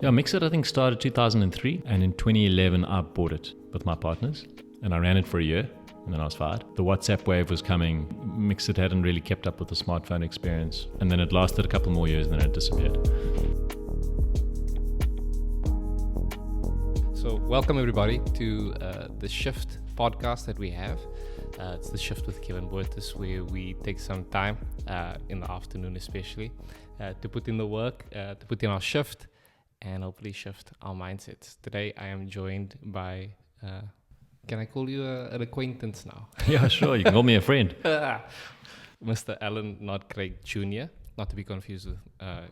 Yeah, Mxit I think started 2003, and in 2011 I bought it with my partners, and I ran it for a year, and then I was fired. The WhatsApp wave was coming. Mxit hadn't really kept up with the smartphone experience, and then it lasted a couple more years, and then it disappeared. So welcome everybody to the Shift podcast that we have. It's the Shift with Kevin Boertes, where we take some time in the afternoon especially to put in the work, to put in our shift, and hopefully shift our mindsets. Today I am joined by, can I call you an acquaintance now? Yeah, sure, you can call me a friend. Mr. Alan Knott-Craig Jr., not to be confused with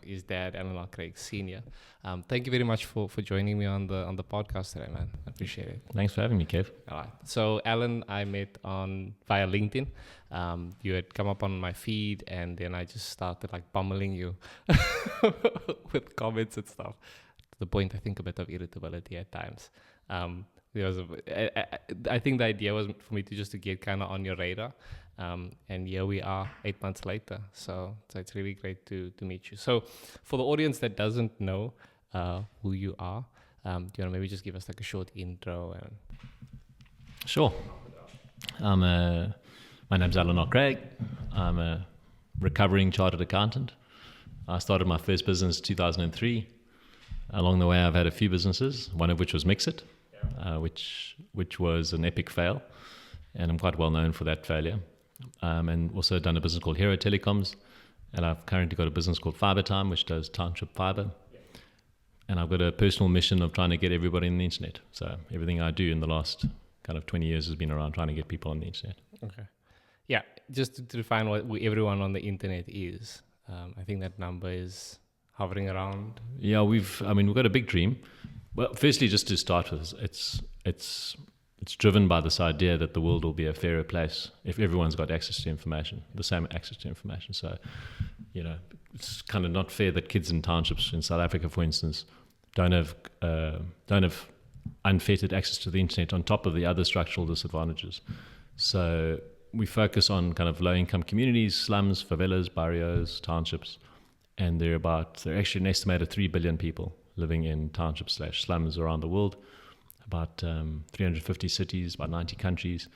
his dad, Alan Knott-Craig Sr. Thank you very much for joining me on the podcast today, man. I appreciate it. Thanks for having me, Kev. All right. So Alan, I met via LinkedIn. You had come up on my feed, and then I just started like pummeling you with comments and stuff. To the point, I think, a bit of irritability at times. I think the idea was for me to get kind of on your radar. And here we are 8 months later. So it's really great to meet you. So for the audience that doesn't know who you are, do you want to maybe just give us like a short intro? Sure. My name's Alan Knott-Craig. I'm a recovering chartered accountant. I started my first business in 2003. Along the way, I've had a few businesses, one of which was Mxit, which was an epic fail. And I'm quite well known for that failure. And also done a business called Hero Telecoms, and I've currently got a business called Fiber Time, which does Township fiber. And I've got a personal mission of trying to get everybody on the internet. So everything I do in the last kind of 20 years has been around trying to get people on the internet. Okay. Yeah, just to define what everyone on the internet is, I think that number is hovering around. Yeah, we've got a big dream. Well, firstly, just to start with, it's driven by this idea that the world will be a fairer place if everyone's got access to information, the same access to information. So, it's kind of not fair that kids in townships in South Africa, for instance, don't have unfettered access to the internet on top of the other structural disadvantages. So we focus on kind of low-income communities, slums, favelas, barrios, townships, and they're actually an estimated 3 billion people living in townships/slums around the world. About 350 cities, about 90 countries.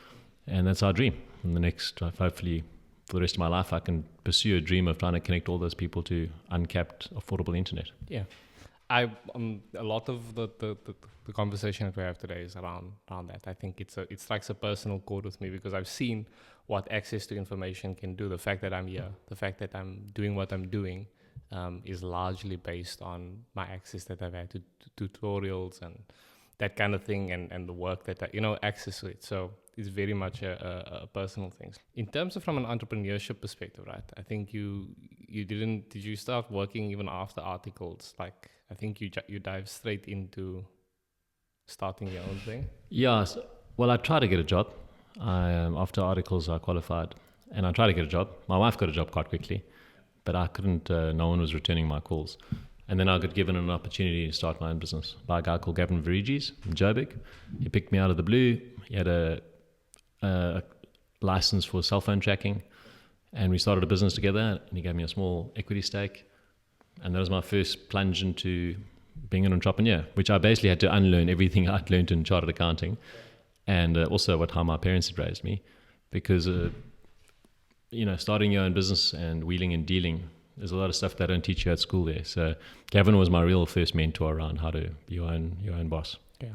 And that's our dream. In the next, hopefully, for the rest of my life, I can pursue a dream of trying to connect all those people to uncapped, affordable internet. Yeah. A lot of the conversation that we have today is around that. I think it strikes a personal chord with me because I've seen what access to information can do. The fact that I'm here, the fact that I'm doing what I'm doing is largely based on my access that I've had to tutorials and that kind of thing, and the work that access to it. So it's very much a personal thing. In terms of from an entrepreneurship perspective, right? I think did you start working even after articles? Like, I think you dive straight into starting your own thing. Yeah. Well, I tried to get a job. After articles, I qualified, and I tried to get a job. My wife got a job quite quickly, but I couldn't. No one was returning my calls. And then I got given an opportunity to start my own business by a guy called Gavin Verigis in Joburg. He picked me out of the blue. He had a license for cell phone tracking, and we started a business together, and he gave me a small equity stake. And that was my first plunge into being an entrepreneur, which I basically had to unlearn everything I'd learned in chartered accounting, and also how my parents had raised me. Because, starting your own business and wheeling and dealing, there's a lot of stuff they don't teach you at school there. So Gavin was my real first mentor around how to be your own boss. Yeah.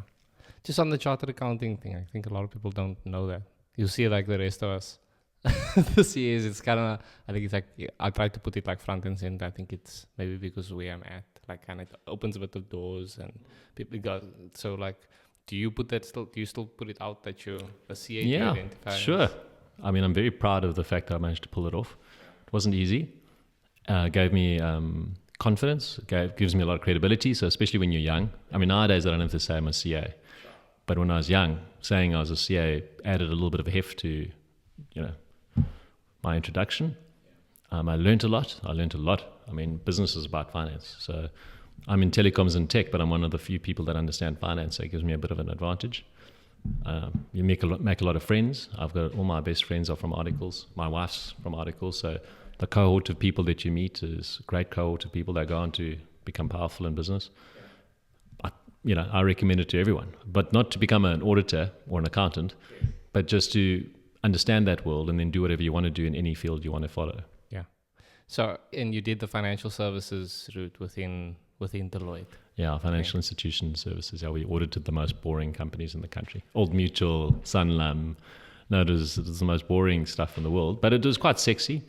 Just on the chartered accounting thing, I think a lot of people don't know that. You see like the rest of us. The CAs, it's kind of, I think it's like, I try to put it like front and center. I think it's maybe because where I'm at, like kind of opens a bit of doors and people got, so like, do you still put it out that you're a CA to identify? Sure. I'm very proud of the fact that I managed to pull it off. It wasn't easy. Gave me confidence, gives me a lot of credibility. So especially when you're young, nowadays I don't have to say I'm a CA, but when I was young, saying I was a CA added a little bit of a heft to, my introduction. I learned a lot. Business is about finance. So I'm in telecoms and tech, but I'm one of the few people that understand finance. So it gives me a bit of an advantage. You make a lot of friends. I've got all my best friends are from articles. My wife's from articles. So the cohort of people that you meet is a great cohort of people that go on to become powerful in business. I recommend it to everyone, but not to become an auditor or an accountant, but just to understand that world and then do whatever you want to do in any field you want to follow. Yeah. So, and you did the financial services route within Deloitte. Yeah, financial institution services. Yeah, we audited the most boring companies in the country. Old Mutual, Sanlam. No, it was the most boring stuff in the world, but it was quite sexy.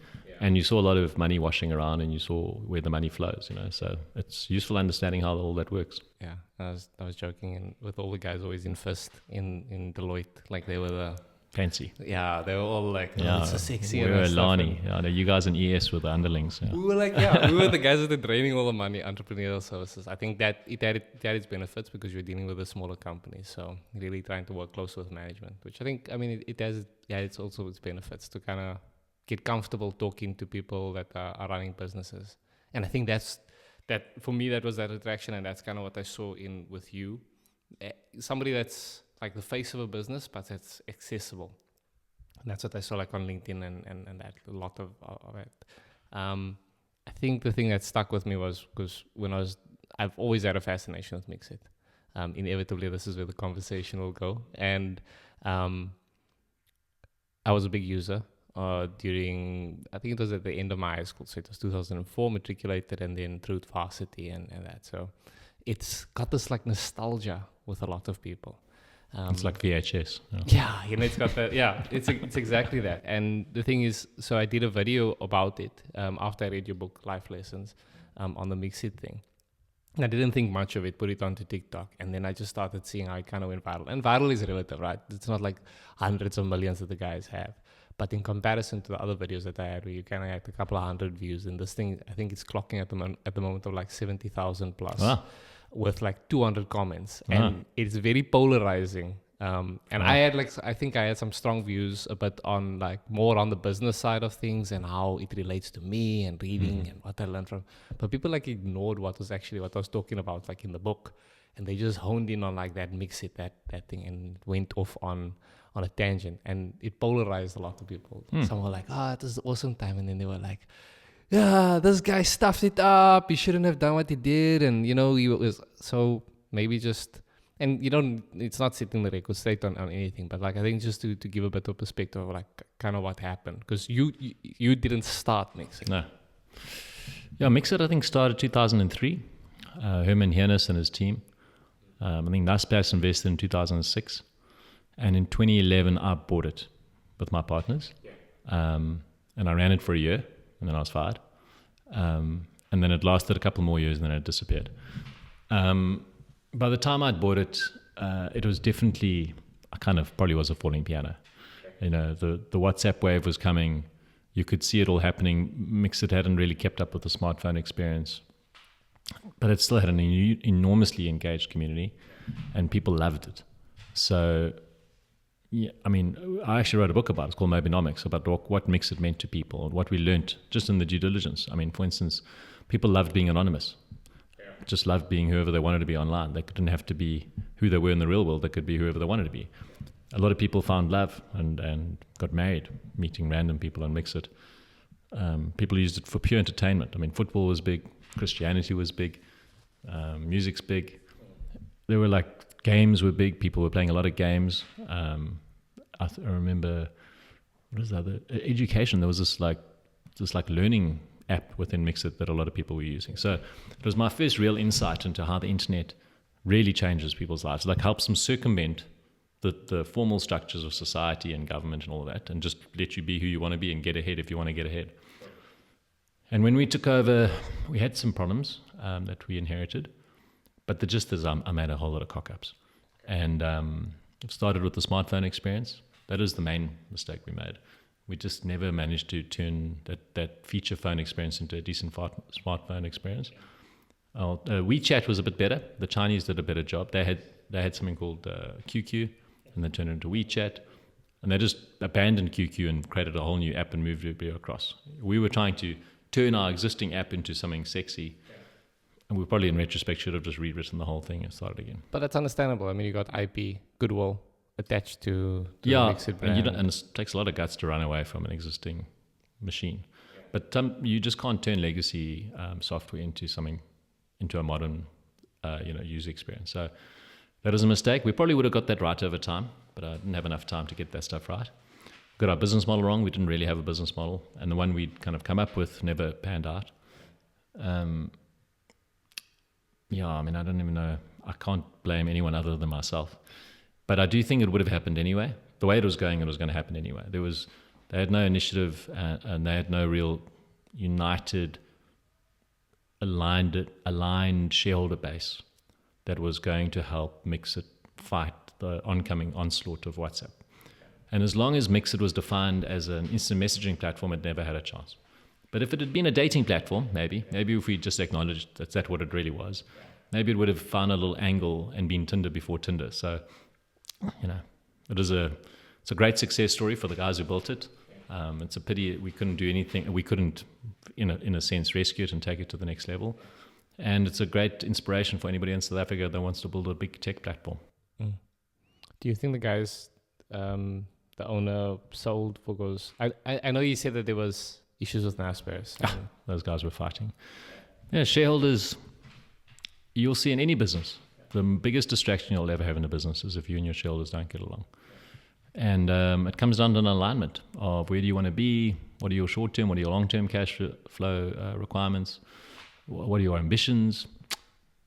And you saw a lot of money washing around, and you saw where the money flows. So it's useful understanding how all that works. Yeah, I was joking, and with all the guys always in first in Deloitte, like they were the fancy. Yeah, they were all like, it's so sexy. We were Lani. I know you guys in ES were the underlings. Yeah. We were like, we were the guys that were draining all the money, entrepreneurial services. I think that it had its benefits because you're dealing with a smaller company. So really trying to work close with management, which I think, it has, it's also its benefits to kind of get comfortable talking to people that are running businesses. And I think that for me, that was that attraction. And that's kind of what I saw with you. Somebody that's like the face of a business, but it's accessible. And that's what I saw like on LinkedIn and that a lot of it. I think the thing that stuck with me was because I've always had a fascination with Mxit. Inevitably, this is where the conversation will go. And I was a big user during, I think it was at the end of my high school. So it was 2004, matriculated, and then through varsity and that. So it's got this like nostalgia with a lot of people. It's like VHS. Yeah, it's got that. Yeah, it's exactly that. And the thing is, so I did a video about it after I read your book, Life Lessons, on the Mxit thing. And I didn't think much of it, put it onto TikTok, and then I just started seeing how it kind of went viral. And viral is relative, right? It's not like hundreds of millions that the guys have. But in comparison to the other videos that I had, where you kind of had a couple of hundred views, and this thing, I think it's clocking at the moment of like 70,000 plus. Wow. With like 200 comments, and it's very polarizing. And I think I had some strong views, but on like more on the business side of things and how it relates to me and reading and what I learned from. But people like ignored what I was talking about, like in the book, and they just honed in on like that Mxit, that thing, and went off on a tangent, and it polarized a lot of people. Some were like, it was an awesome time, and then they were like, yeah, this guy stuffed it up. He shouldn't have done what he did. And, he was, so maybe just, and it's not setting the record straight on anything, but like, I think just to give a bit of perspective of like kind of what happened. Because you didn't start Mxit. No. Yeah, Mxit, I think, started 2003. Herman Hiernis and his team. I think Naspers invested in 2006. And in 2011, I bought it with my partners. And I ran it for a year. And then I was fired. And then it lasted a couple more years and then it disappeared. By the time I'd bought it, it was definitely, I kind of probably was a falling piano. The WhatsApp wave was coming. You could see it all happening. Mxit hadn't really kept up with the smartphone experience. But it still had an enormously engaged community and people loved it. So, yeah, I actually wrote a book about it. It's called Mobinomics, about what Mxit meant to people and what we learned just in the due diligence. For instance, people loved being anonymous. Just loved being whoever they wanted to be online. They didn't have to be who they were in the real world. They could be whoever they wanted to be. A lot of people found love and got married, meeting random people on Mxit. People used it for pure entertainment. Football was big. Christianity was big. Music's big. There were like games were big. People were playing a lot of games. I remember, what is the other? Education. There was this learning app within Mxit that a lot of people were using. So it was my first real insight into how the internet really changes people's lives. Like helps them circumvent the formal structures of society and government and all of that, and just let you be who you want to be and get ahead if you want to get ahead. And when we took over, we had some problems that we inherited. But the gist is I made a whole lot of cock-ups. And it started with the smartphone experience. That is the main mistake we made. We just never managed to turn that feature phone experience into a decent smartphone experience. WeChat was a bit better. The Chinese did a better job. They had something called QQ, and they turned it into WeChat. And they just abandoned QQ and created a whole new app and moved it across. We were trying to turn our existing app into something sexy. And we probably, in retrospect, should have just rewritten the whole thing and started again. But that's understandable. You got IP, goodwill attached to the Mxit brand. And it takes a lot of guts to run away from an existing machine. But you just can't turn legacy software into a modern user experience. So that was a mistake. We probably would have got that right over time, but I didn't have enough time to get that stuff right. Got our business model wrong. We didn't really have a business model, and the one we'd kind of come up with never panned out. I don't even know. I can't blame anyone other than myself. But I do think it would have happened anyway. The way it was going to happen anyway. They had no initiative, and they had no real united, aligned shareholder base that was going to help Mxit fight the oncoming onslaught of WhatsApp. And as long as Mxit was defined as an instant messaging platform, it never had a chance. But if it had been a dating platform, maybe if we just acknowledged that's what it really was, maybe it would have found a little angle and been Tinder before Tinder. So, it's a great success story for the guys who built it. It's a pity we couldn't do anything. We couldn't, in a sense, rescue it and take it to the next level. And it's a great inspiration for anybody in South Africa that wants to build a big tech platform. Mm. Do you think the guys, the owner, sold because I know you said that there was issues with Naspers. Those guys were fighting. Yeah, shareholders, you'll see in any business, the biggest distraction you'll ever have in a business is if you and your shareholders don't get along. And it comes down to an alignment of where do you want to be, what are your short-term, what are your long-term cash flow requirements, what are your ambitions,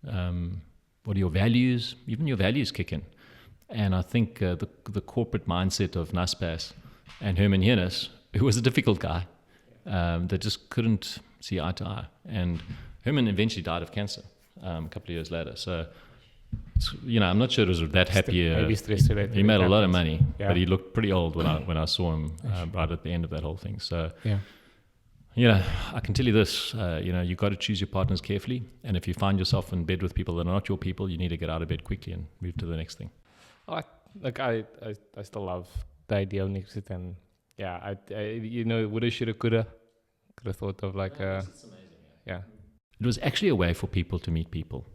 what are your values. Even your values kick in. And I think the corporate mindset of Naspers and Herman Yennis, who was a difficult guy, that just couldn't see eye to eye. And Herman eventually died of cancer a couple of years later. So, I'm not sure it was that happy. Maybe stress related. He made a lot of money, but he looked pretty old when I saw him right at the end of that whole thing. So, I can tell you this, you got to choose your partners carefully. And if you find yourself in bed with people that are not your people, you need to get out of bed quickly and move to the next thing. I still love the idea of Mxit, and woulda, shoulda, coulda thought of like it's amazing. Yeah. It was actually a way for people to meet people.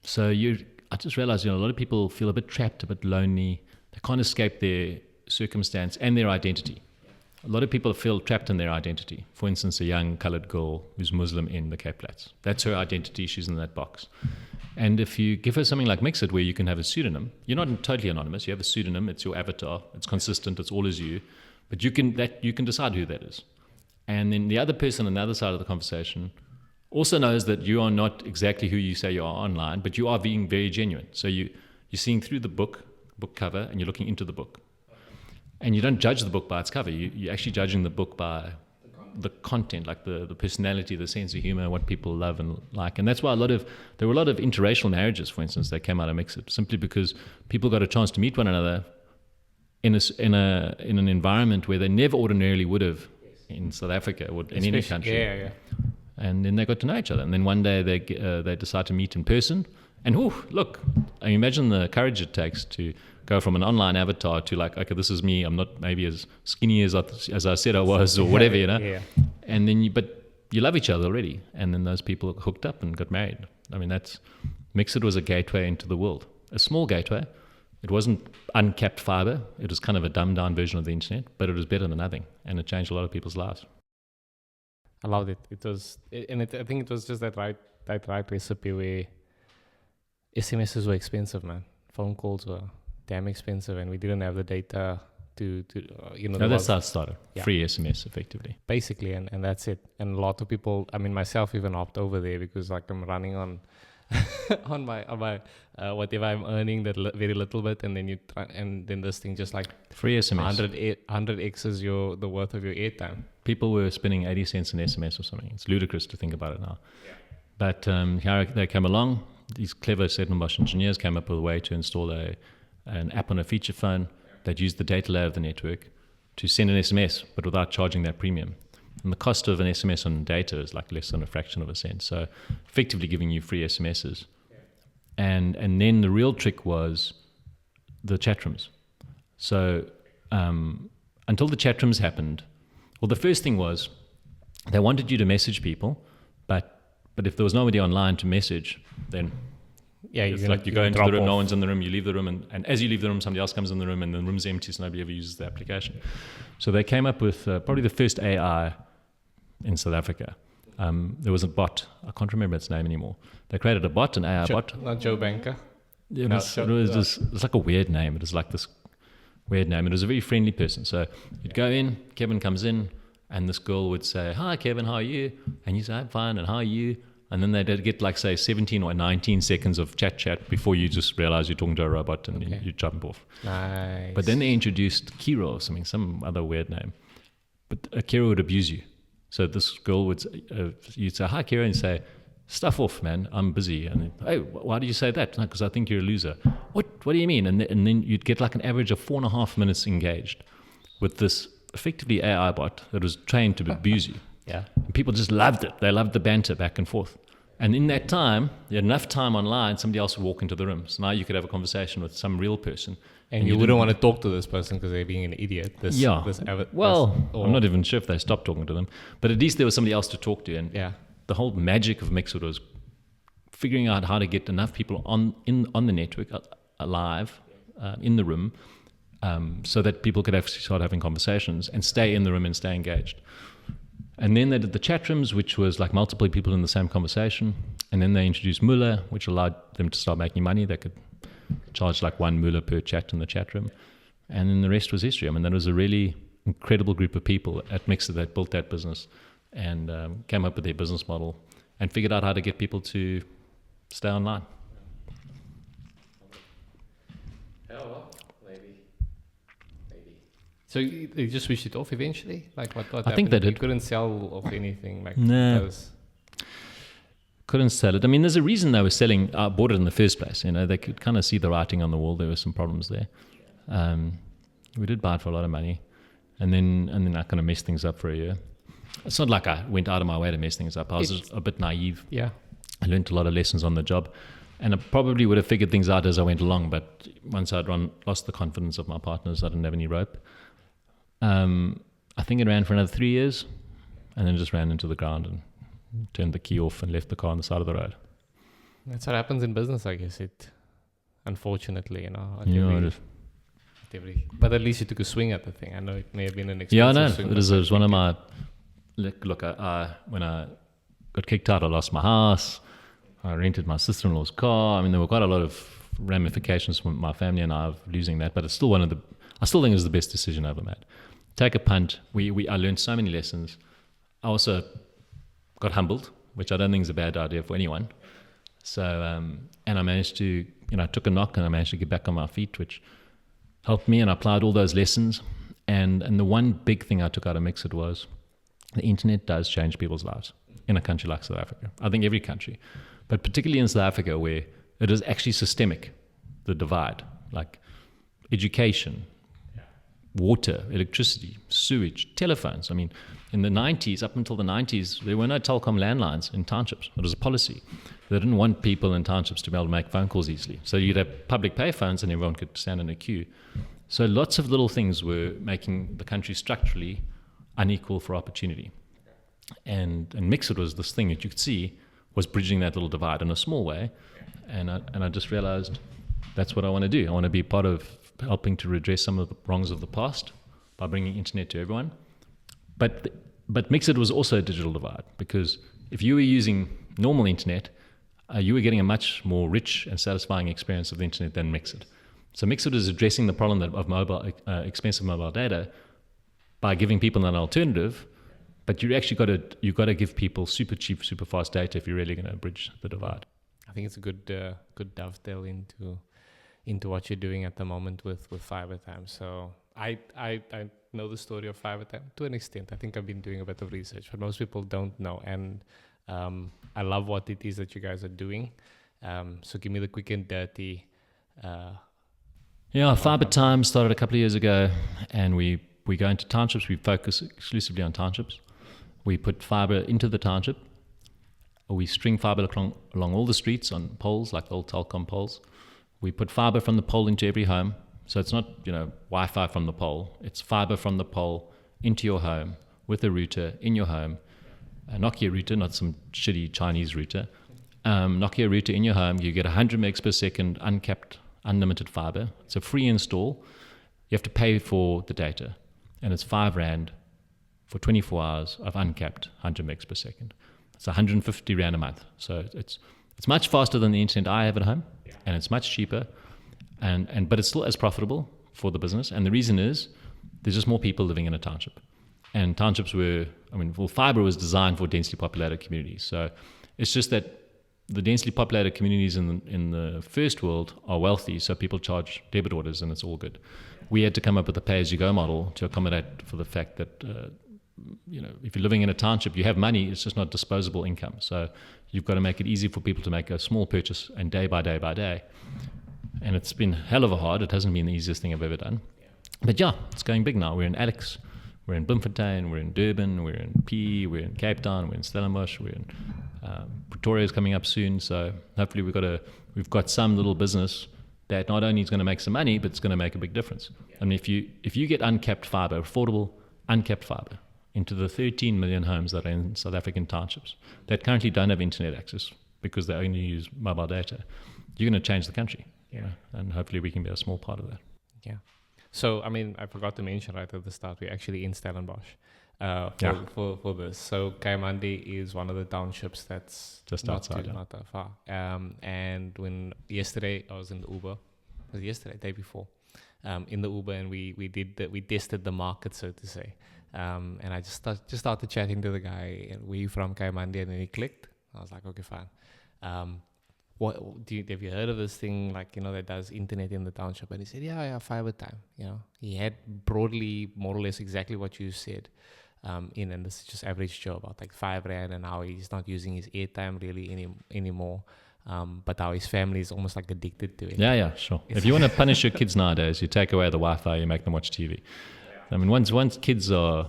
So I just realized, a lot of people feel a bit trapped, a bit lonely. They can't escape their circumstance and their identity. A lot of people feel trapped in their identity. For instance, a young colored girl who's Muslim in the Cape Flats. That's her identity. She's in that box. And if you give her something like Mxit, where you can have a pseudonym, you're not totally anonymous. You have a pseudonym. It's your avatar. It's consistent. It's all as you. But you can decide who that is. And then the other person on the other side of the conversation also knows that you are not exactly who you say you are online, but you are being very genuine. So you're seeing through the book cover, and you're looking into the book. And you don't judge the book by its cover. You're actually judging the book by the content, like the personality, the sense of humor, what people love and like. And that's why there were a lot of interracial marriages, for instance, that came out of Mxit, simply because people got a chance to meet one another in an environment where they never ordinarily would have in South Africa or in any country. Yeah. And then they got to know each other. And then one day they decide to meet in person. And look, I imagine the courage it takes to go from an online avatar to like, okay, this is me. I'm not maybe as skinny as I said I was, or whatever, Yeah. And then but you love each other already. And then those people hooked up and got married. I mean, Mxit was a gateway into the world, a small gateway. It wasn't uncapped fiber. It was kind of a dumbed down version of the internet, but it was better than nothing, and it changed a lot of people's lives. I loved it. I think it was just that right recipe where SMSs were expensive, man. Phone calls were damn expensive, and we didn't have the data to that's how it started. Yeah. Free SMS, effectively. Basically, and that's it. And a lot of people, I mean, myself even opt over there because like I'm running on on my whatever I'm earning, that very little bit, and then you try, and then this thing just like free SMS 100x's the worth of your airtime. People were spending 80 cents an SMS or something. It's ludicrous to think about it now. Yeah. But here they came along. These clever Stellenbosch engineers came up with a way to install an app on a feature phone that used the data layer of the network to send an SMS, but without charging that premium. And the cost of an SMS on data is like less than a fraction of a cent. So effectively giving you free SMSs. Yeah. And then the real trick was the chat rooms. So until the chat rooms happened, well, the first thing was they wanted you to message people, but if there was nobody online to message, then it's like you go into the room, no one's in the room, you leave the room, and as you leave the room, somebody else comes in the room, and the room's empty, so nobody ever uses the application. So they came up with probably the first AI in South Africa. there was a bot. I can't remember its name anymore. They created a bot, an AI bot. Not Joe Banker. It was like a weird name. It was like this weird name. It was a very friendly person. So you'd go in, Kevin comes in, and this girl would say, "Hi, Kevin, how are you?" And you say, "I'm fine, and how are you?" And then they'd get like, say, 17 or 19 seconds of chat before you just realize you're talking to a robot and you jump off. Nice. But then they introduced Kira or something, some other weird name. But Kira would abuse you. So this girl would, you'd say, "Hi, Kira," and say, "Stuff off, man, I'm busy." And then, "Hey, why do you say that?" "Because I think you're a loser." What do you mean? And then you'd get like an average of 4.5 minutes engaged with this effectively AI bot that was trained to abuse you. Yeah. And people just loved it. They loved the banter back and forth. And in that time, you had enough time online, somebody else would walk into the room. So now you could have a conversation with some real person. And you wouldn't want to talk to this person because they're being an idiot. I'm not even sure if they stopped talking to them. But at least there was somebody else to talk to. And the whole magic of Mxit was figuring out how to get enough people on the network, alive, in the room, so that people could actually start having conversations and stay in the room and stay engaged. And then they did the chat rooms, which was like multiple people in the same conversation. And then they introduced Moolah, which allowed them to start making money. They could charge like 1 Moolah per chat in the chat room. And then the rest was history. I mean, that was a really incredible group of people at Mxit that built that business and came up with their business model and figured out how to get people to stay online. So they just switched it off eventually? Like what I think they did. You couldn't sell off anything like no. Couldn't sell it. I mean, there's a reason they were selling. I bought it in the first place. You know, they could kind of see the writing on the wall. There were some problems there. We did buy it for a lot of money, and then I kind of messed things up for a year. It's not like I went out of my way to mess things up. I was just a bit naive. Yeah. I learned a lot of lessons on the job, and I probably would have figured things out as I went along. But once I'd lost the confidence of my partners, I didn't have any rope. I think it ran for another 3 years, and then just ran into the ground and turned the key off and left the car on the side of the road. That's what happens in business, I guess. Unfortunately, but at least you took a swing at the thing. I know it may have been an expensive swing. It was one of my. Look, when I got kicked out, I lost my house. I rented my sister-in-law's car. I mean, there were quite a lot of ramifications from my family and I of losing that. But it's still I still think it was the best decision I ever made. Take a punt. I learned so many lessons. I also got humbled, which I don't think is a bad idea for anyone. So, and I managed to, I took a knock and I managed to get back on my feet, which helped me, and I applied all those lessons. And the one big thing I took out of Mxit was the internet does change people's lives in a country like South Africa. I think every country, but particularly in South Africa where it is actually systemic, the divide, like education, water, electricity, sewage, telephones. I mean, in the 90s, up until the 90s, there were no telecom landlines in townships. It was a policy. They didn't want people in townships to be able to make phone calls easily. So you'd have public payphones and everyone could stand in a queue. So lots of little things were making the country structurally unequal for opportunity. And Mxit was this thing that you could see was bridging that little divide in a small way. And I just realized that's what I want to do. I want to be part of helping to redress some of the wrongs of the past by bringing internet to everyone. But Mxit was also a digital divide, because if you were using normal internet, you were getting a much more rich and satisfying experience of the internet than Mxit. So Mxit is addressing the problem of expensive mobile data by giving people an alternative, but you actually got to give people super cheap, super fast data if you're really going to bridge the divide. I think it's a good dovetail into what you're doing at the moment with Fiber Time. So I know the story of Fiber Time to an extent. I think I've been doing a bit of research, but most people don't know. And I love what it is that you guys are doing. So give me the quick and dirty. Fiber Time started a couple of years ago, and we go into townships. We focus exclusively on townships. We put fiber into the township. We string fiber along all the streets on poles, like the old telecom poles. We put fiber from the pole into every home. So it's not, Wi-Fi from the pole. It's fiber from the pole into your home with a router in your home. A Nokia router, not some shitty Chinese router. Nokia router in your home. You get 100 megs per second, uncapped, unlimited fiber. It's a free install. You have to pay for the data. And it's R5 for 24 hours of uncapped 100 megs per second. It's 150 Rand a month. So it's much faster than the internet I have at home, and it's much cheaper, but it's still as profitable for the business. And the reason is there's just more people living in a township. And townships fiber was designed for densely populated communities. So it's just that the densely populated communities in the first world are wealthy, so people charge debit orders and it's all good. We had to come up with a pay-as-you-go model to accommodate for the fact that if you're living in a township, you have money, it's just not disposable income. So you've got to make it easy for people to make a small purchase and day by day by day. And it's been hell of a hard. It hasn't been the easiest thing I've ever done. But yeah, it's going big now. We're in Alex, we're in Bloemfontein, we're in Durban, we're in P, we're in Cape Town, we're in Stellenbosch, we're in Pretoria is coming up soon. So hopefully we've got some little business that not only is going to make some money, but it's going to make a big difference. I mean, if you get uncapped fiber, affordable uncapped fiber, into the 13 million homes that are in South African townships that currently don't have internet access because they only use mobile data, you're going to change the country. And hopefully we can be a small part of that. Yeah. So, I mean, I forgot to mention right at the start, we're actually in Stellenbosch for this. So, Kaimandi is one of the townships that's just not outside. Not that far. And when yesterday I was in the Uber, was it yesterday, day before, in the Uber, and we tested the market, so to say. And I just started chatting to the guy, and we from Kaimandi, and then he clicked. I was like, okay, fine. Have you heard of this thing, that does internet in the township? And he said, yeah, fiber time. He had broadly, more or less exactly what you said, and this is just average Joe, about like 5 Rand, and how he's not using his airtime really anymore. But how his family is almost like addicted to it. Yeah, sure. If you want to punish your kids nowadays, you take away the Wi-Fi, you make them watch TV. I mean, once kids are,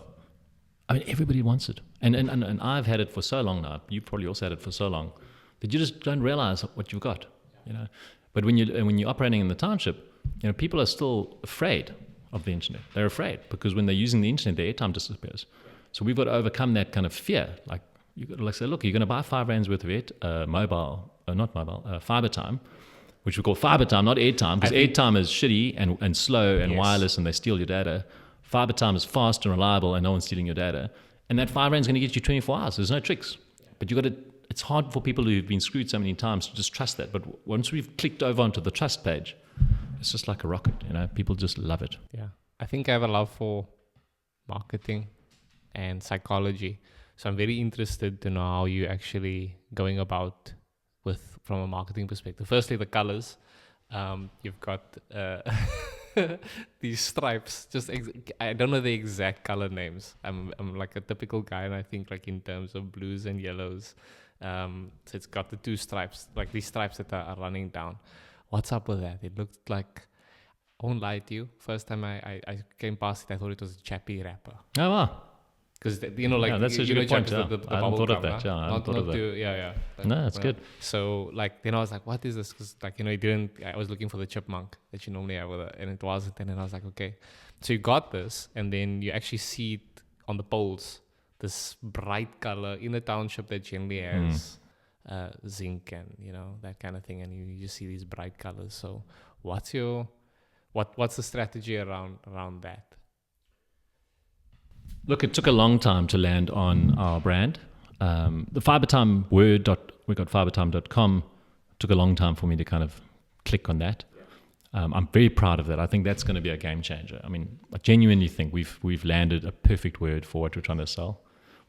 everybody wants it. And I've had it for so long now. You've probably also had it for so long that you just don't realize what you've got, But when you're operating in the township, people are still afraid of the internet. They're afraid because when they're using the internet, their airtime disappears. So we've got to overcome that kind of fear. Like you've got to say, look, you're going to buy 5 Rands worth of fiber time, which we call fiber time, not airtime, because airtime is shitty and slow and wireless, and they steal your data. Fiber time is fast and reliable, and no one's stealing your data. And that 5 Rand is going to get you 24 hours. There's no tricks. But it's hard for people who've been screwed so many times to just trust that. But once we've clicked over onto the trust page, it's just like a rocket. People just love it. Yeah, I think I have a love for marketing and psychology. So I'm very interested to know how you're actually going about from a marketing perspective. Firstly, the colors. You've got these stripes. I don't know the exact color names. I'm like a typical guy, and I think like in terms of blues and yellows. So it's got the 2 stripes, like these stripes that are running down. What's up with that? It looked like, I won't lie to you, first time I came past it, I thought it was a Chappie wrapper. Oh, wow. Because, that's a good point. The I hadn't thought of that. I hadn't thought of that. No, that's good. So, then I was like, what is this? Because, I was looking for the chipmunk that you normally have with it, and it wasn't. And then I was like, okay. So you got this, and then you actually see it on the poles, this bright color in the township that generally has zinc and, that kind of thing. And you just see these bright colors. So what's the strategy around that? Look, it took a long time to land on our brand. The Fibertime we got fibertime.com. Took a long time for me to kind of click on that. I'm very proud of that. I think that's going to be a game changer. I genuinely think we've landed a perfect word for what we're trying to sell,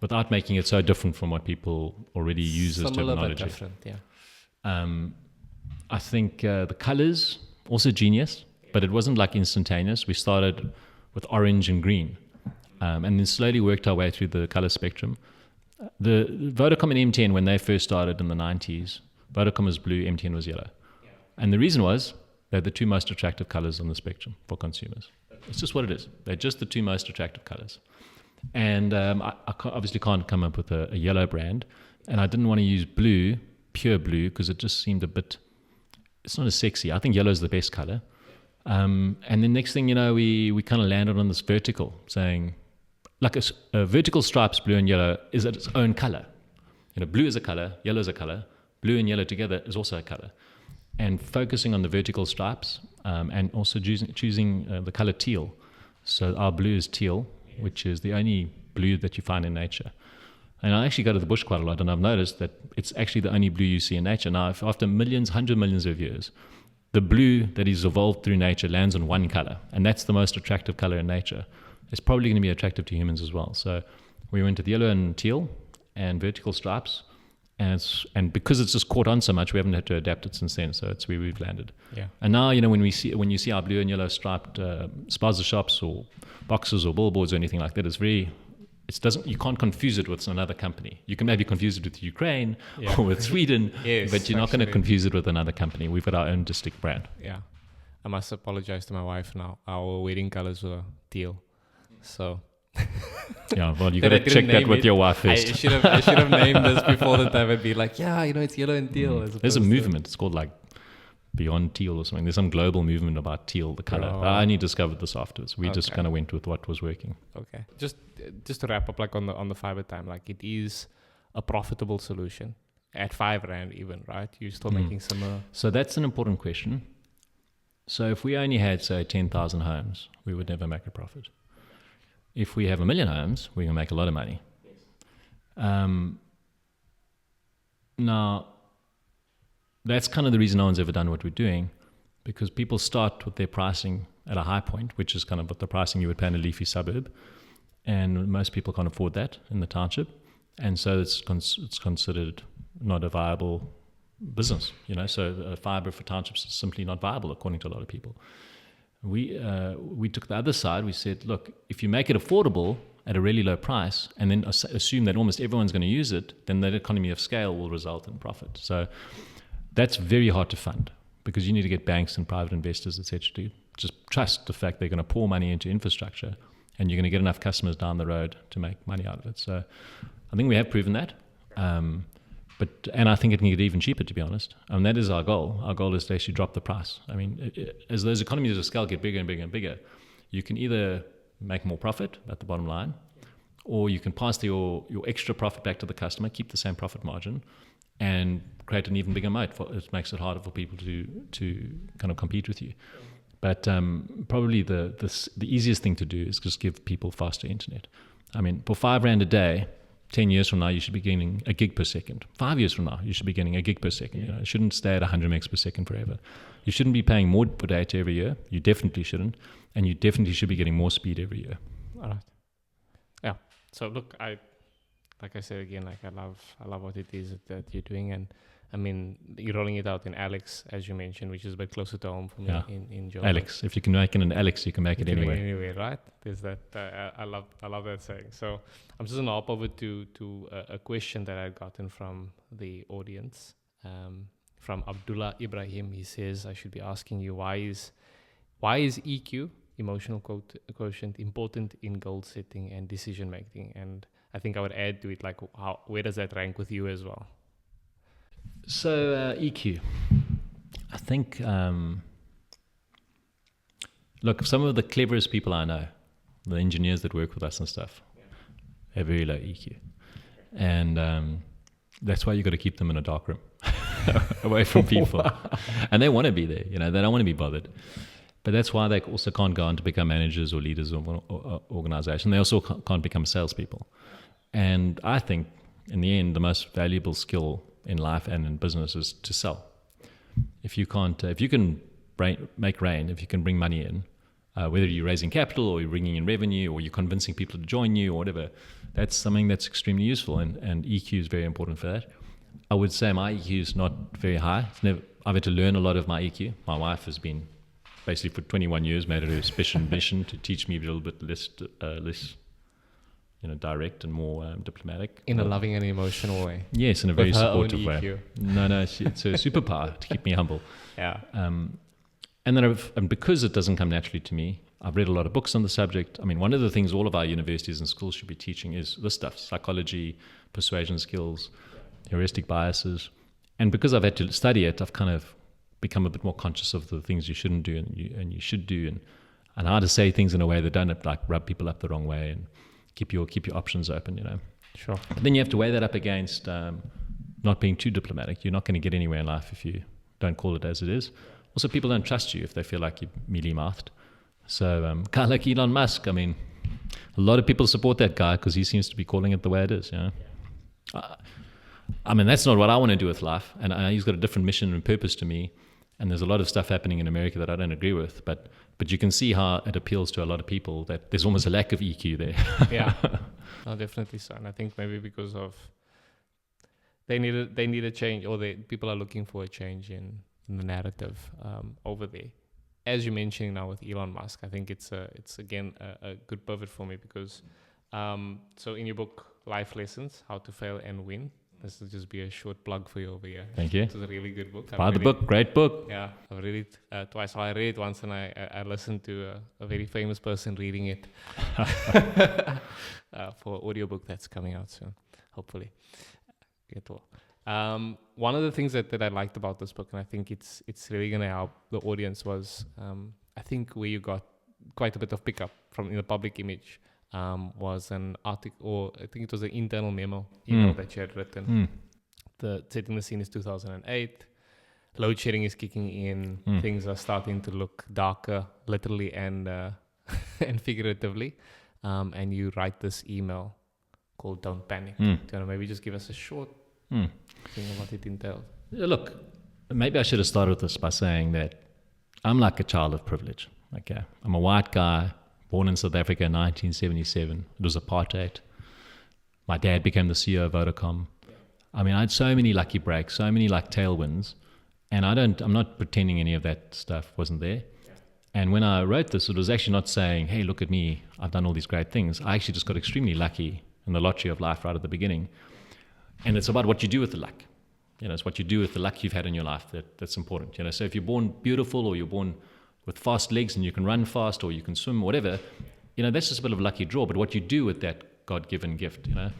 without making it so different from what people already use as terminology. But different, yeah. I think the colors also genius, but it wasn't like instantaneous. We started with orange and green. And then slowly worked our way through the color spectrum. The Vodacom and MTN, when they first started in the 90s, Vodacom was blue, MTN was yellow. Yeah. And the reason was they're the 2 most attractive colors on the spectrum for consumers. It's just what it is. They're just the 2 most attractive colors. And I obviously can't come up with a yellow brand. And I didn't want to use blue, pure blue, because it just seemed it's not as sexy. I think yellow is the best color. And then next thing you know, we kind of landed on this vertical, saying, like a vertical stripes, blue and yellow, is its own color. Blue is a color, yellow is a color, blue and yellow together is also a color. And focusing on the vertical stripes and also choosing the color teal. So our blue is teal, which is the only blue that you find in nature. And I actually go to the bush quite a lot, and I've noticed that it's actually the only blue you see in nature. Now, if after millions, 100 millions of years, the blue that is evolved through nature lands on one color, and that's the most attractive color in nature, it's probably going to be attractive to humans as well. So we went to the yellow and teal and vertical stripes, and because it's just caught on so much, we haven't had to adapt it since then. So it's where we've landed. Yeah. And now, when you see our blue and yellow striped spaza shops or boxes or billboards or anything like that, you can't confuse it with another company. You can maybe confuse it with Ukraine or with Sweden, yes, but you're not going to confuse it with another company. We've got our own distinct brand. Yeah. I must apologize to my wife now. Our wedding colors were teal. So yeah, well, you got to check that with your wife first. I should have named this before the time and be like, it's yellow and teal. There's a movement. It's called like Beyond Teal or something. There's some global movement about teal, the color. I only discovered this afterwards. We just kind of went with what was working. Okay. Just to wrap up, like on the fiber time, like it is a profitable solution at R5 even, right? You're still making similar. So that's an important question. So if we only had, say, 10,000 homes, we would never make a profit. If we have 1 million homes, we can make a lot of money. Now, that's kind of the reason no one's ever done what we're doing, because people start with their pricing at a high point, which is kind of what the pricing you would pay in a leafy suburb, and most people can't afford that in the township, and so it's considered not a viable business. So fiber for townships is simply not viable according to a lot of people. We took the other side. We said, look, if you make it affordable at a really low price and then assume that almost everyone's going to use it, then that economy of scale will result in profit. So that's very hard to fund, because you need to get banks and private investors, etc., to just trust the fact they're going to pour money into infrastructure and you're going to get enough customers down the road to make money out of it. So I think we have proven that. And I think it can get even cheaper, to be honest. And that is our goal. Our goal is to actually drop the price. I mean, as those economies of scale get bigger and bigger and bigger, you can either make more profit at the bottom line, or you can pass your extra profit back to the customer, keep the same profit margin, and create an even bigger moat. It makes it harder for people to kind of compete with you. But probably the easiest thing to do is just give people faster internet. I mean, for R5 a day, 10 years from now, you should be getting a gig per second. 5 years from now, you should be getting a gig per second. It shouldn't stay at 100 megs per second forever. You shouldn't be paying more for data every year. You definitely shouldn't. And you definitely should be getting more speed every year. All right. Yeah. So look, like I said again, like I love what it is that you're doing. And I mean, you're rolling it out in Alex, as you mentioned, which is a bit closer to home for me in Joburg. Alex. If you can make it in Alex, you can make it anywhere. Anyway, right? There's that. I love that saying. So I'm just gonna hop over to a question that I've gotten from the audience, from Abdullah Ibrahim. He says, I should be asking you, why is EQ, emotional quotient, important in goal setting and decision making? And I think I would add to it, like, where does that rank with you as well? So EQ, I think, look, some of the cleverest people I know, the engineers that work with us and stuff, have very low EQ. And that's why you got to keep them in a dark room, away from people. And they want to be there, they don't want to be bothered. But that's why they also can't go on to become managers or leaders of an organization. They also can't become salespeople. And I think, in the end, the most valuable skill in life and in business is to sell. If you can make rain, if you can bring money in, whether you're raising capital or you're bringing in revenue or you're convincing people to join you or whatever, that's something that's extremely useful, and EQ is very important for that. I would say my EQ is not very high. I've had to learn a lot of my EQ. My wife has been basically for 21 years made it her special mission to teach me a little bit less direct and more diplomatic. In a loving and emotional way. Yes, in a very supportive way. EQ. No, it's a superpower to keep me humble. Yeah. And then because it doesn't come naturally to me, I've read a lot of books on the subject. I mean, one of the things all of our universities and schools should be teaching is this stuff: psychology, persuasion skills, heuristic biases. And because I've had to study it, I've kind of become a bit more conscious of the things you shouldn't do and you should do, and how to say things in a way that don't like rub people up the wrong way, and keep your options open, Sure. But then you have to weigh that up against not being too diplomatic. You're not going to get anywhere in life if you don't call it as it is. Also, people don't trust you if they feel like you're mealy-mouthed. So, guy like Elon Musk, I mean, a lot of people support that guy because he seems to be calling it the way it is, I mean, that's not what I want to do with life. And he's got a different mission and purpose to me. And there's a lot of stuff happening in America that I don't agree with. But you can see how it appeals to a lot of people, that there's almost a lack of EQ there. Yeah, no, definitely so. And I think maybe because of they need a change, or people are looking for a change in the narrative over there. As you're mentioning now with Elon Musk, I think it's again a good pivot for me because so in your book Life Lessons: How to Fail and Win, this will just be a short plug for you over here. Thank you. It's a really good book. Buy the book, great book. Yeah, I've read it twice. I read it once, and I listened to a very famous person reading it for an audiobook that's coming out soon, hopefully. Get well. One of the things that I liked about this book, and I think it's really going to help the audience, was I think where you got quite a bit of pickup from in the public image was an article, or I think it was an internal email that you had written. Setting the scene is 2008. Load shedding is kicking in. Things are starting to look darker, literally and and figuratively. And you write this email called "Don't Panic." Do you want to maybe just give us a short thing of what it entailed? Yeah, look, maybe I should have started this by saying that I'm like a child of privilege. Okay, I'm a white guy born in South Africa in 1977. It was apartheid. My dad became the CEO of Vodacom. I mean, I had so many lucky breaks, so many like tailwinds, and I'm not pretending any of that stuff wasn't there. And when I wrote this, it was actually not saying, hey, look at me, I've done all these great things. I actually just got extremely lucky in the lottery of life right at the beginning. And it's about what you do with the luck. It's what you do with the luck you've had in your life that's important. So if you're born beautiful, or you're born with fast legs and you can run fast, or you can swim, whatever, that's just a bit of a lucky draw. But what you do with that God-given gift, and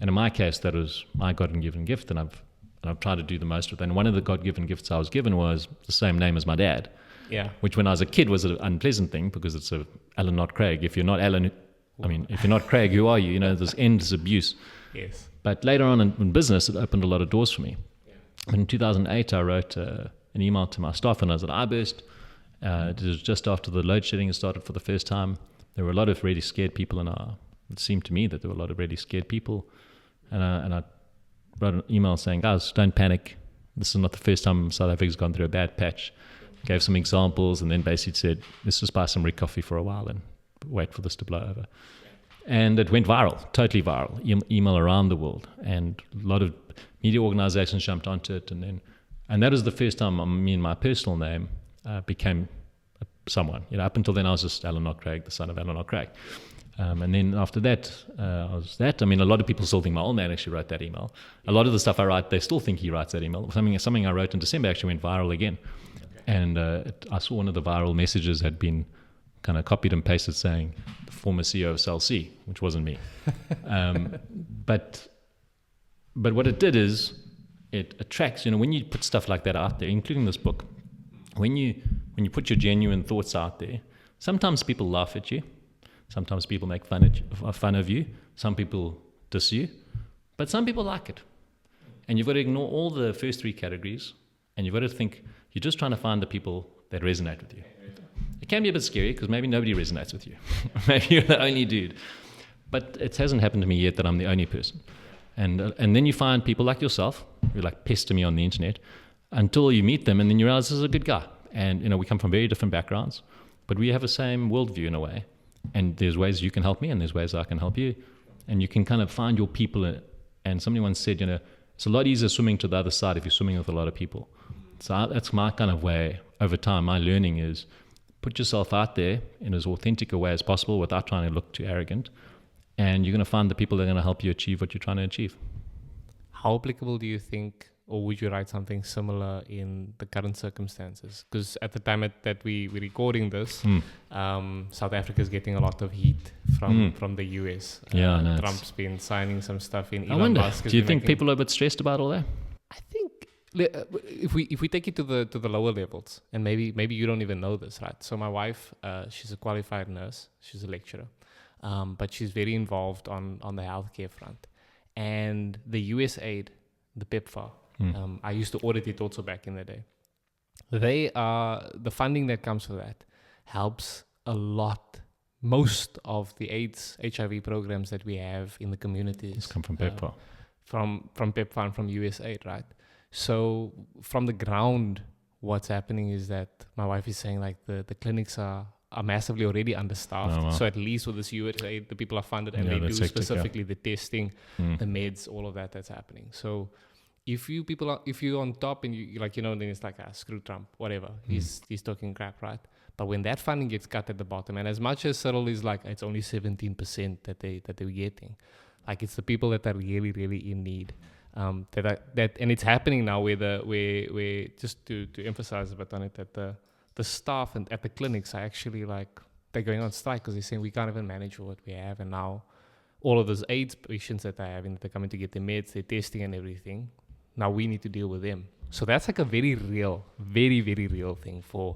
in my case, that was my God-given gift, and I've tried to do the most with it. And one of the God-given gifts I was given was the same name as my dad. Yeah. Which when I was a kid was an unpleasant thing, because it's Alan Knott-Craig. If you're not Alan, if you're not Craig, who are you? This ends abuse. Yes. But later on in business, it opened a lot of doors for me. Yeah. In 2008, I wrote an email to my staff when I was at iBurst. It was just after the load shedding had started for the first time. There were a lot of really scared people it seemed to me that there were a lot of really scared people. And I wrote an email saying, guys, don't panic. This is not the first time South Africa's gone through a bad patch. Gave some examples, and then basically said, let's just buy some Rick coffee for a while and wait for this to blow over. And it went viral, totally viral, email around the world. And a lot of media organizations jumped onto it. And that was the first time me and my personal name became someone. Up until then, I was just Alan Knott-Craig, the son of Alan Knott-Craig. And then after that, I was that. I mean, a lot of people still think my old man actually wrote that email. A lot of the stuff I write, they still think he writes that email. Something I wrote in December actually went viral again. And I saw one of the viral messages had been kind of copied and pasted saying, the former CEO of Cell C, which wasn't me. But what it did is it attracts, when you put stuff like that out there, including this book, when you put your genuine thoughts out there, sometimes people laugh at you. Sometimes people make fun of you. Some people diss you. But some people like it. And you've got to ignore all the first three categories, and you've got to think, you're just trying to find the people that resonate with you. It can be a bit scary because maybe nobody resonates with you. Maybe you're the only dude. But it hasn't happened to me yet that I'm the only person. And then you find people like yourself who pester me on the internet until you meet them, and then you realize this is a good guy. And we come from very different backgrounds, but we have the same worldview in a way. And there's ways you can help me, and there's ways I can help you. And you can kind of find your people. And somebody once said, it's a lot easier swimming to the other side if you're swimming with a lot of people. So that's my kind of way over time. My learning is put yourself out there in as authentic a way as possible without trying to look too arrogant. And you're going to find the people that are going to help you achieve what you're trying to achieve. How applicable do you think, or would you write something similar in the current circumstances? Because at the time that we're recording this, South Africa is getting a lot of heat from the US. Trump's been signing some stuff in. I wonder, do you think people are a bit stressed about all that? I think if we take it to the lower levels, and maybe you don't even know this, right? So my wife, she's a qualified nurse, she's a lecturer, but she's very involved on the healthcare front, and the USAID, the PEPFAR. I used to audit it also back in the day. The funding that comes for that helps a lot. Most of the AIDS, HIV programs that we have in the communities come from PEPFAR. from PEPFAR and from USAID, right? So from the ground, what's happening is that my wife is saying like the clinics are massively already understaffed. Oh, wow. So at least with this USAID, the people are funded and they do specifically the testing, the meds, all of that's happening. So if you're on top and you like, then it's like, screw Trump, whatever. He's talking crap, right? But when that funding gets cut at the bottom, and as much as Cyril is like, it's only 17% that they're getting, like it's the people that are really, really in need. And it's happening now where just to emphasize a bit on it, that the staff and at the clinics are actually like, they're going on strike because they're saying we can't even manage what we have. And now all of those AIDS patients that they're having, that they're coming to get their meds, their testing and everything, now we need to deal with them. So that's like a very real, very, very real thing for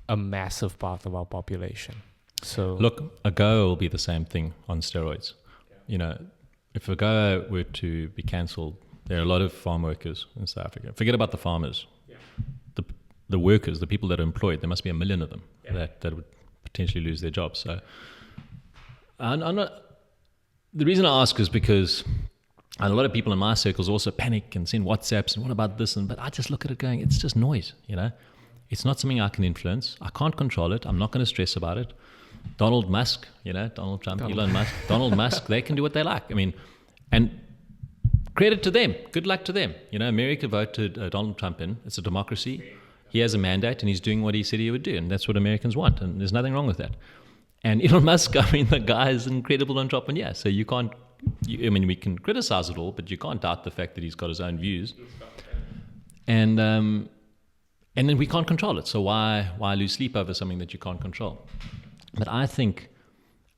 a massive part of our population. So look, AGOA will be the same thing on steroids. If AGOA were to be cancelled, there are a lot of farm workers in South Africa. Forget about the farmers. Yeah. The workers, the people that are employed, there must be 1 million of them that would potentially lose their jobs. So the reason I ask is because a lot of people in my circles also panic and send WhatsApps and what about this? But I just look at it going, it's just noise, It's not something I can influence. I can't control it. I'm not going to stress about it. Donald Musk, Donald Trump, Elon Musk, Donald Musk, they can do what they like. And credit to them. Good luck to them. America voted Donald Trump in. It's a democracy. He has a mandate and he's doing what he said he would do. And that's what Americans want. And there's nothing wrong with that. And Elon Musk, the guy is an incredible entrepreneur. So you can't, we can criticize it all, but you can't doubt the fact that he's got his own views. And then we can't control it. So why lose sleep over something that you can't control? But I think,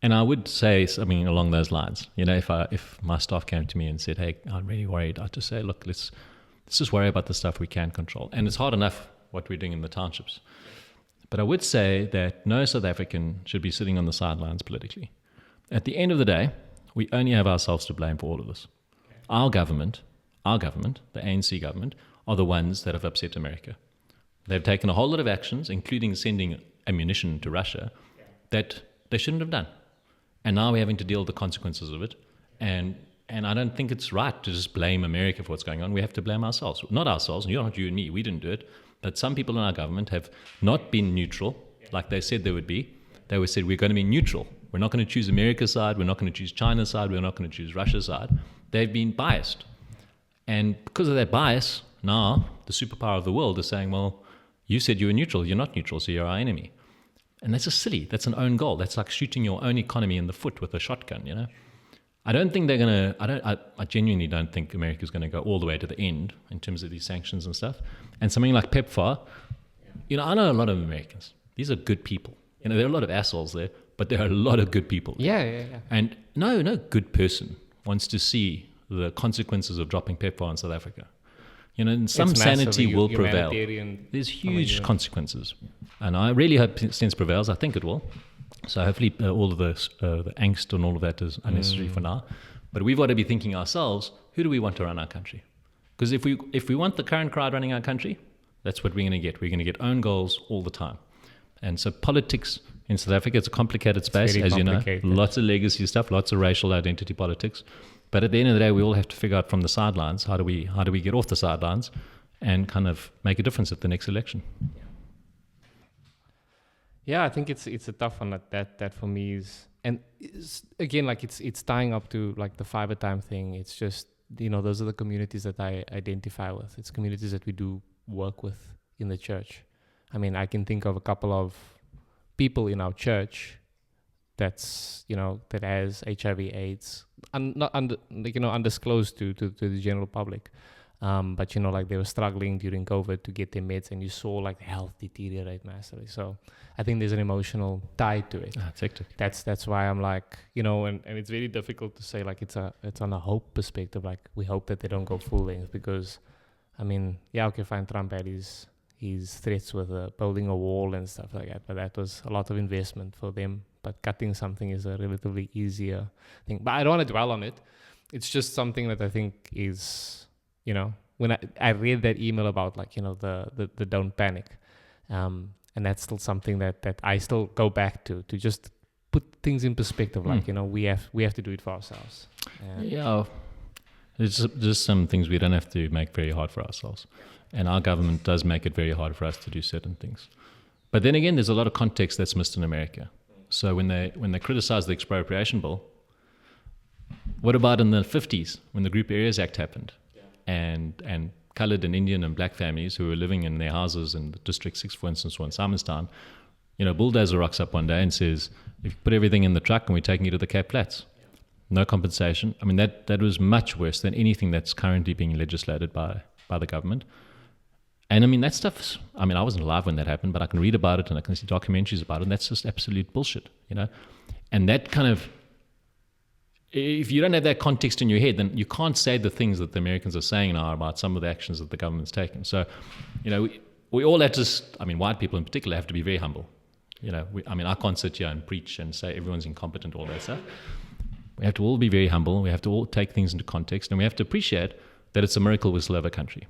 and I would say something along those lines, if my staff came to me and said, hey, I'm really worried, I'd just say, look, let's just worry about the stuff we can control. And it's hard enough what we're doing in the townships. But I would say that no South African should be sitting on the sidelines politically. At the end of the day, we only have ourselves to blame for all of this. Our government, the ANC government, are the ones that have upset America. They've taken a whole lot of actions, including sending ammunition to Russia, that they shouldn't have done. And now we're having to deal with the consequences of it. And I don't think it's right to just blame America for what's going on. We have to blame ourselves. Not ourselves, not you and me, we didn't do it. But some people in our government have not been neutral, like they said they would be. They said, we're going to be neutral. We're not going to choose America's side. We're not going to choose China's side. We're not going to choose Russia's side. They've been biased. And because of that bias, now the superpower of the world is saying, well, you said you were neutral. You're not neutral, so you're our enemy. And that's just silly. That's an own goal. That's like shooting your own economy in the foot with a shotgun, I don't think they're going to, I genuinely don't think America's going to go all the way to the end in terms of these sanctions and stuff. And something like PEPFAR, I know a lot of Americans. These are good people. There are a lot of assholes there, but there are a lot of good people. Yeah. And no good person wants to see the consequences of dropping PEPFAR in South Africa. And some sanity will prevail. There's huge consequences. And I really hope sense prevails. I think it will. So hopefully all of the angst and all of that is unnecessary for now. But we've got to be thinking ourselves, who do we want to run our country? Because if we want the current crowd running our country, that's what we're going to get. We're going to get own goals all the time. And so politics in South Africa, it's a complicated space, as you know. Lots of legacy stuff, lots of racial identity politics. But at the end of the day, we all have to figure out from the sidelines, how do we get off the sidelines and kind of make a difference at the next election? Yeah, I think it's a tough one. That for me is, and again, like it's tying up to like the fiber time thing. It's just, those are the communities that I identify with. It's communities that we do work with in the church. I can think of a couple of people in our church that's, that has HIV/AIDS, not undisclosed to the general public. But they were struggling during COVID to get their meds, and you saw like health deteriorate massively. So I think there's an emotional tie to it. It's hectic. That's why I'm like, and it's very difficult to say like it's on a hope perspective. Like we hope that they don't go full length because, okay, fine. Trump had his threats with building a wall and stuff like that, but that was a lot of investment for them. But cutting something is a relatively easier thing. But I don't want to dwell on it. It's just something that I think is, when I read that email about like, the don't panic. And that's still something that I still go back to just put things in perspective. Like, we have to do it for ourselves. Yeah. It's just some things we don't have to make very hard for ourselves. And our government does make it very hard for us to do certain things. But then again, there's a lot of context that's missed in America. So when they criticize the expropriation bill, what about in the 50s when the Group Areas Act happened? And coloured and Indian and black families who were living in their houses in the District 6, for instance, or in Simonstown, bulldozer rocks up one day and says, if you put everything in the truck and we're taking you to the Cape Flats. No compensation. I mean, that was much worse than anything that's currently being legislated by the government. And I mean, that stuff, I wasn't alive when that happened, but I can read about it and I can see documentaries about it, and that's just absolute bullshit, And that kind of, if you don't have that context in your head, then you can't say the things that the Americans are saying now about some of the actions that the government's taken. So, we all have to, white people in particular have to be very humble. I can't sit here and preach and say everyone's incompetent, all that stuff. We have to all be very humble. We have to all take things into context, and we have to appreciate that it's a miracle we still have a country.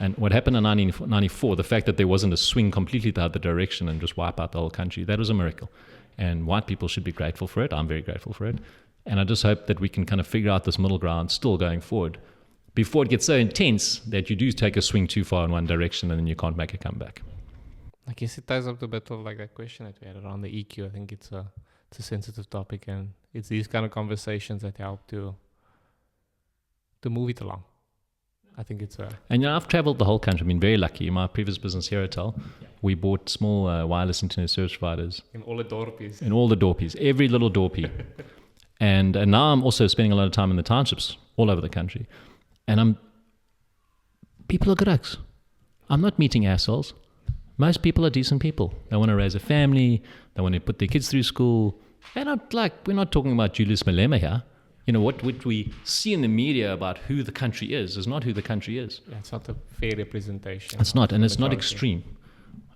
And what happened in 1994, the fact that there wasn't a swing completely the other direction and just wipe out the whole country, that was a miracle. And white people should be grateful for it. I'm very grateful for it. And I just hope that we can kind of figure out this middle ground still going forward before it gets so intense that you do take a swing too far in one direction and then you can't make a comeback. I guess it ties up to a bit of like that question that we had around the EQ. I think it's a sensitive topic, and it's these kind of conversations that help to move it along. I think it's And I've traveled the whole country. I've been very lucky. In my previous business here at Tel, we bought small wireless internet service providers. In all the dorpies. In all the dorpies. Every little dorpie. and now I'm also spending a lot of time in the townships all over the country. And people are good. I'm not meeting assholes. Most people are decent people. They want to raise a family. They want to put their kids through school. We're not talking about Julius Malema here. What we see in the media about who the country is not who the country is. Yeah, it's not a fair representation. It's not, and it's not extreme.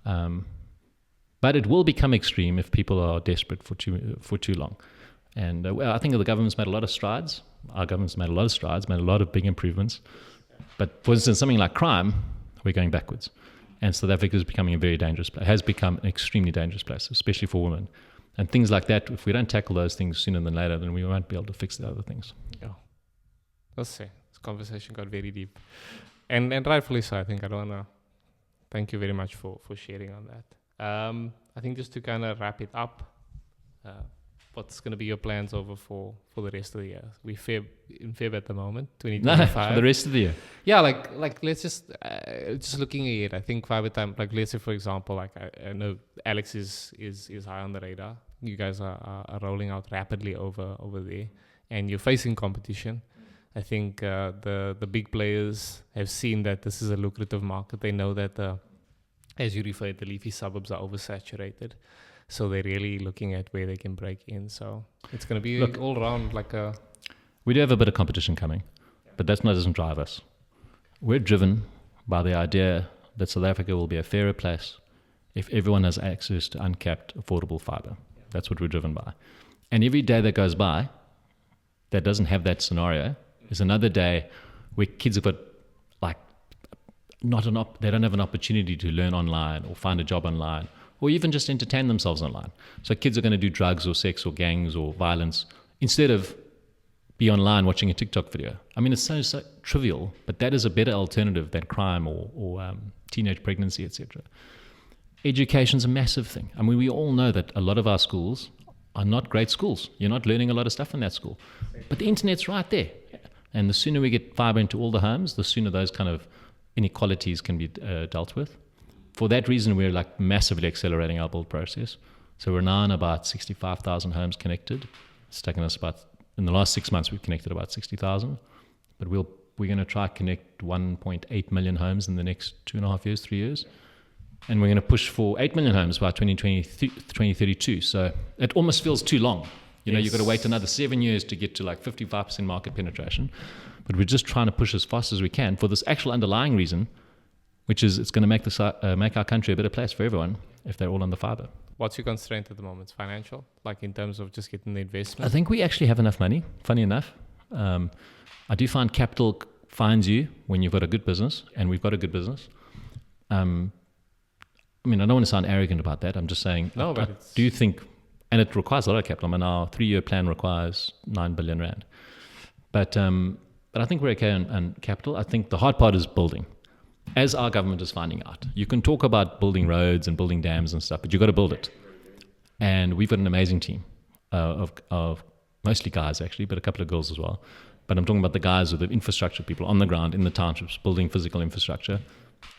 But it will become extreme if people are desperate for too long. And I think the government's made a lot of strides. Our government's made a lot of strides, made a lot of big improvements. But for instance, something like crime, we're going backwards. And South Africa is becoming a very dangerous place. It has become an extremely dangerous place, especially for women. And things like that, if we don't tackle those things sooner than later, then we won't be able to fix the other things. Yeah. Let's see. This conversation got very deep. And rightfully so, I think. I don't want to... Thank you very much for sharing on that. I think just to kind of wrap it up, what's going to be your plans over for the rest of the year? We're in Feb at the moment, 2025. No, for the rest of the year. Yeah, like let's just looking ahead. I think by the time, like let's say for example, like I know Alex is high on the radar. You guys are rolling out rapidly over there, and you're facing competition. I think the big players have seen that this is a lucrative market. They know that as you referred, the leafy suburbs are oversaturated. So they're really looking at where they can break in. So it's going to be all around like a... We do have a bit of competition coming, but that doesn't drive us. We're driven by the idea that South Africa will be a fairer place if everyone has access to uncapped, affordable fiber. That's what we're driven by. And every day that goes by that doesn't have that scenario is another day where kids have got they don't have an opportunity to learn online or find a job online, or even just entertain themselves online. So kids are going to do drugs or sex or gangs or violence instead of be online watching a TikTok video. It's so trivial, but that is a better alternative than crime or teenage pregnancy, etc. Education's a massive thing. We all know that a lot of our schools are not great schools. You're not learning a lot of stuff in that school. But the internet's right there. And the sooner we get fiber into all the homes, the sooner those kind of inequalities can be dealt with. For that reason, we're massively accelerating our build process. So we're now in about 65,000 homes connected. It's taken us in the last 6 months, we've connected about 60,000. But we're going to try to connect 1.8 million homes in the next 2.5 years, 3 years. And we're going to push for 8 million homes by 2032. So it almost feels too long. You've got to wait another 7 years to get to 55% market penetration. But we're just trying to push as fast as we can for this actual underlying reason, which is it's going to make our country a better place for everyone if they're all on the fiber. What's your constraint at the moment? It's financial, in terms of just getting the investment? I think we actually have enough money, funny enough. I do find capital finds you when you've got a good business, and we've got a good business. I don't want to sound arrogant about that. I'm just saying, I do think, and it requires a lot of capital. Our 3-year plan requires 9 billion rand. But But I think we're okay on capital. I think the hard part is building. As our government is finding out, you can talk about building roads and building dams and stuff, but you've got to build it. And we've got an amazing team of mostly guys, actually, but a couple of girls as well. But I'm talking about the guys with the infrastructure people on the ground in the townships, building physical infrastructure.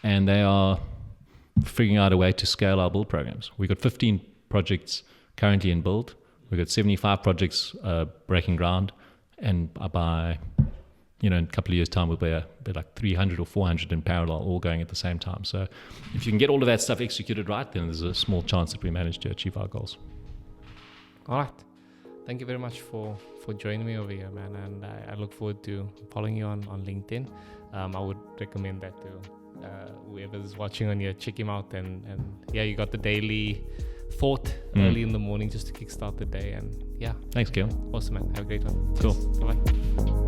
And they are figuring out a way to scale our build programs. We've got 15 projects currently in build. We've got 75 projects breaking ground. And by, in a couple of years' time, we'll be like 300 or 400 in parallel, all going at the same time. So if you can get all of that stuff executed right, then there's a small chance that we manage to achieve our goals. All right. Thank you very much for joining me over here, man. And I look forward to following you on LinkedIn. I would recommend that to whoever's watching on here. Check him out. And yeah, you got the daily thought early in the morning just to kickstart the day. And yeah. Thanks, Gail. Awesome, man. Have a great one. Cool. Bye-bye.